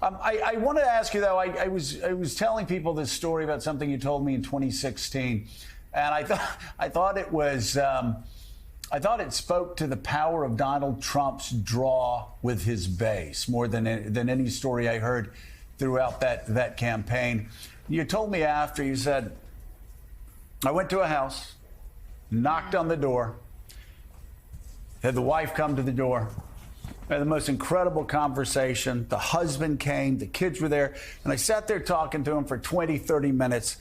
I wanted to ask you, though, I was telling people this story about something you told me in 2016, and I thought it spoke to the power of Donald Trump's draw with his base more than any story I heard throughout that campaign. You told me after, you said, I went to a house, knocked on the door, had the wife come to the door. We had the most incredible conversation. The husband came, the kids were there, and I sat there talking to him for 20, 30 minutes,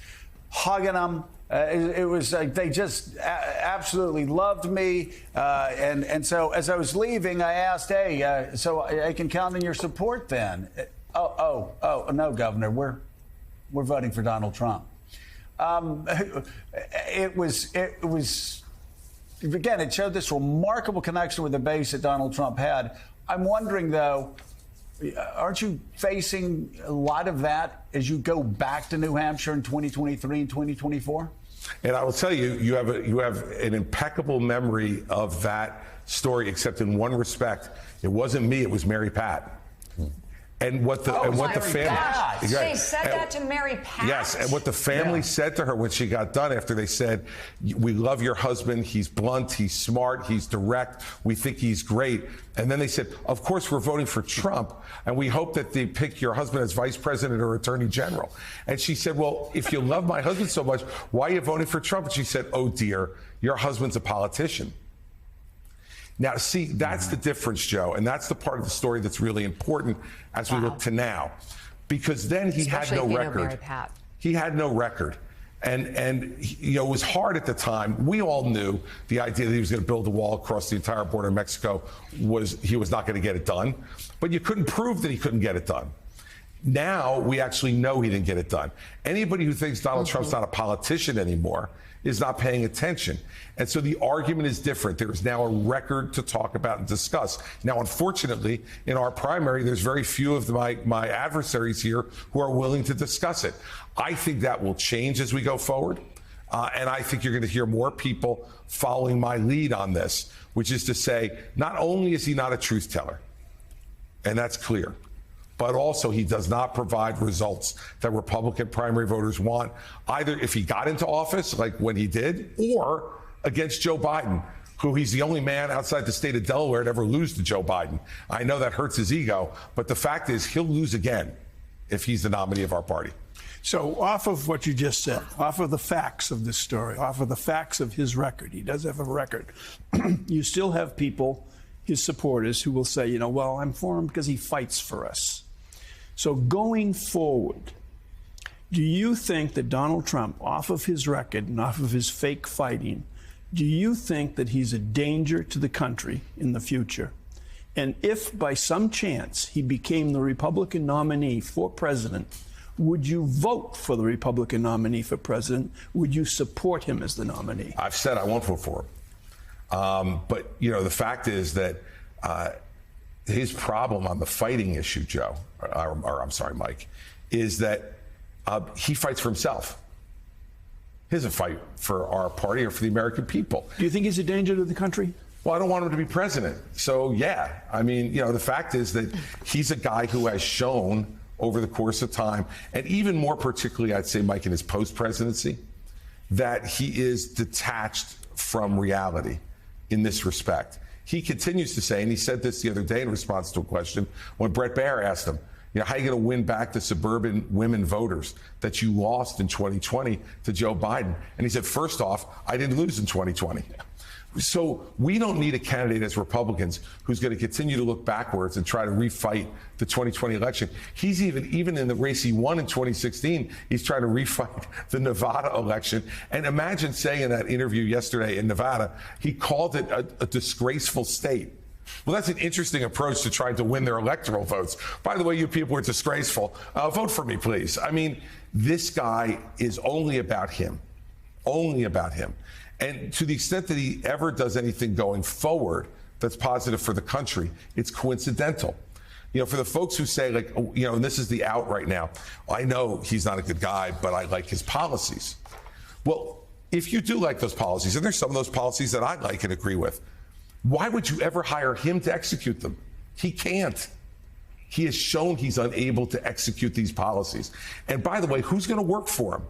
hugging them. It was like they just absolutely loved me. And so as I was leaving, I asked, hey, so I can count on your support then? Oh, no, Governor, we're voting for Donald Trump. It was again, it showed this remarkable connection with the base that Donald Trump had. I'm wondering, though, aren't you facing a lot of that as you go back to New Hampshire in 2023 and 2024? And I will tell you, you have an impeccable memory of that story, except in one respect. It wasn't me, it was Mary Pat. And what the family they said that to Mary Pat. Yes, and what the family said to her when she got done after they said, "We love your husband. He's blunt. He's smart. He's direct. We think he's great." And then they said, "Of course, we're voting for Trump, and we hope that they pick your husband as vice president or attorney general." And she said, "Well, if you love my husband so much, why are you voting for Trump?" And she said, "Oh dear, your husband's a politician." Now, see, that's the difference, Joe, and that's the part of the story that's really important as we look to now, because then he had no record. He had no record. And you know, it was hard at the time. We all knew the idea that he was going to build a wall across the entire border of Mexico he was not going to get it done, but you couldn't prove that he couldn't get it done. Now we actually know he didn't get it done. Anybody who thinks Donald Trump's not a politician anymore is not paying attention. And so the argument is different. There is now a record to talk about and discuss. Now, unfortunately, in our primary, there's very few of my adversaries here who are willing to discuss it. I think that will change as we go forward. And I think you're going to hear more people following my lead on this, which is to say, not only is he not a truth teller, and that's clear, but also he does not provide results that Republican primary voters want, either if he got into office, like when he did, or against Joe Biden, who he's the only man outside the state of Delaware to ever lose to Joe Biden. I know that hurts his ego, but the fact is he'll lose again if he's the nominee of our party. So off of what you just said, off of the facts of this story, off of the facts of his record, he does have a record, you still have people, his supporters, who will say, you know, well, I'm for him because he fights for us. So going forward, do you think that Donald Trump, off of his record and off of his fake fighting, do you think that he's a danger to the country in the future? And if by some chance he became the Republican nominee for president, would you vote for the Republican nominee for president? Would you support him as the nominee? I've said I won't vote for him. But, you know, the fact is that his problem on the fighting issue, Joe, or I'm sorry, Mike, is that he fights for himself. He doesn't fight for our party or for the American people. Do you think he's a danger to the country? Well, I don't want him to be president. So, yeah. I mean, you know, the fact is that he's a guy who has shown over the course of time, and even more particularly, I'd say, Mike, in his post-presidency, that he is detached from reality in this respect. He continues to say, and he said this the other day in response to a question when Bret Baier asked him, you know, how are you going to win back the suburban women voters that you lost in 2020 to Joe Biden? And he said, first off, I didn't lose in 2020. So we don't need a candidate as Republicans who's going to continue to look backwards and try to refight the 2020 election. He's even in the race he won in 2016, he's trying to refight the Nevada election. And imagine saying in that interview yesterday in Nevada, he called it a disgraceful state. Well, that's an interesting approach to trying to win their electoral votes. By the way, you people are disgraceful. Vote for me, please. I mean, this guy is only about him. Only about him. And to the extent that he ever does anything going forward that's positive for the country, it's coincidental. You know, for the folks who say, like, oh, you know, and this is the out right now, I know he's not a good guy, but I like his policies. Well, if you do like those policies, and there's some of those policies that I like and agree with, why would you ever hire him to execute them? He can't. He has shown he's unable to execute these policies. And by the way, who's going to work for him?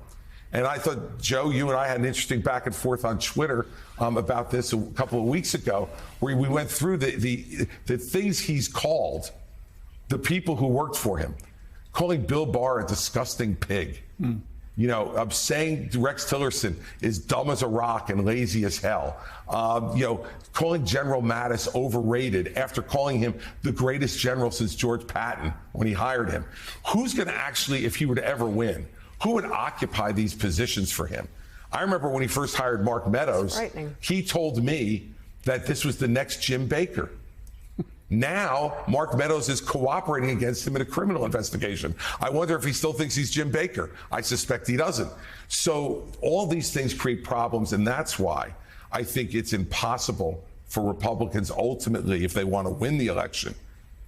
And I thought, Joe, you and I had an interesting back and forth on Twitter about this a couple of weeks ago, where we went through the things he's called the people who worked for him, calling Bill Barr a disgusting pig. You know, saying Rex Tillerson is dumb as a rock and lazy as hell. You know, calling General Mattis overrated after calling him the greatest general since George Patton when he hired him. Who's going to actually, if he were to ever win, who would occupy these positions for him? I remember when he first hired Mark Meadows, he told me that this was the next Jim Baker. Now, Mark Meadows is cooperating against him in a criminal investigation. I wonder if he still thinks he's Jim Baker. I suspect he doesn't. So all these things create problems, and that's why I think it's impossible for Republicans ultimately, if they want to win the election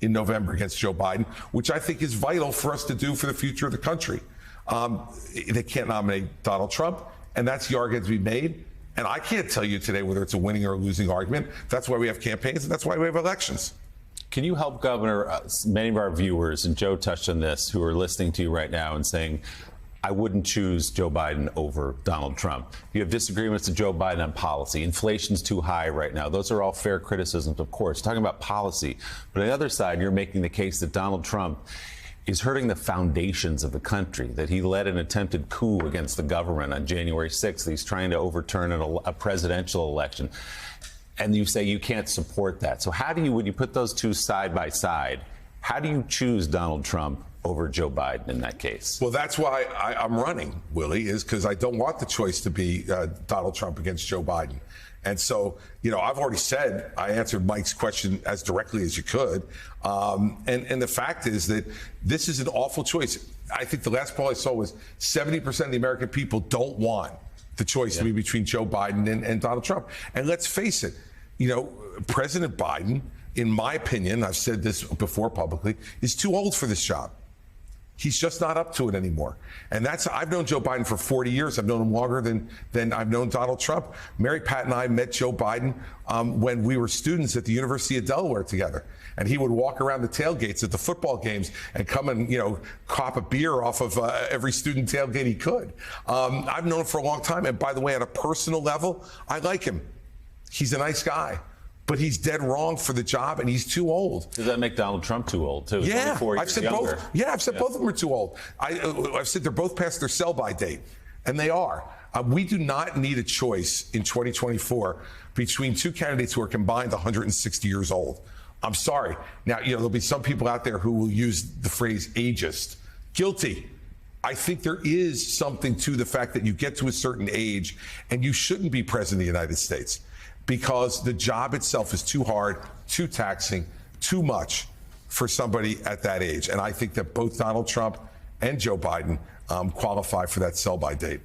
in November against Joe Biden, which I think is vital for us to do for the future of the country. They can't nominate Donald Trump, and that's the argument to be made. And I can't tell you today whether it's a winning or a losing argument. That's why we have campaigns, and that's why we have elections. Can you help, Governor, many of our viewers, and Joe touched on this, who are listening to you right now and saying, I wouldn't choose Joe Biden over Donald Trump. You have disagreements with Joe Biden on policy. Inflation's too high right now. Those are all fair criticisms, of course. Talking about policy. But on the other side, you're making the case that Donald Trump is hurting the foundations of the country, that he led an attempted coup against the government on January 6th. He's trying to overturn a presidential election. And you say you can't support that. So how do you, when you put those two side by side, how do you choose Donald Trump over Joe Biden in that case? Well, that's why I'm running, Willie, is because I don't want the choice to be Donald Trump against Joe Biden. And so, you know, I've already said, I answered Mike's question as directly as you could. And the fact is that this is an awful choice. I think the last poll I saw was 70% of the American people don't want the choice to be between Joe Biden and Donald Trump. And let's face it, you know, President Biden, in my opinion, I've said this before publicly, is too old for this job. He's just not up to it anymore. And I've known Joe Biden for 40 years. I've known him longer than I've known Donald Trump. Mary Pat and I met Joe Biden when we were students at the University of Delaware together. And he would walk around the tailgates at the football games and come and, you know, cop a beer off of every student tailgate he could. I've known him for a long time. And by the way, at a personal level, I like him. He's a nice guy. But he's dead wrong for the job, and he's too old. Does that make Donald Trump too old, too? Yeah, I've said both. Yeah, I've said both of them are too old. I've said they're both past their sell-by date, and they are. We do not need a choice in 2024 between two candidates who are combined 160 years old. I'm sorry. Now, you know, there'll be some people out there who will use the phrase ageist. Guilty. I think there is something to the fact that you get to a certain age, and you shouldn't be president of the United States, because the job itself is too hard, too taxing, too much for somebody at that age. And I think that both Donald Trump and Joe Biden qualify for that sell-by date.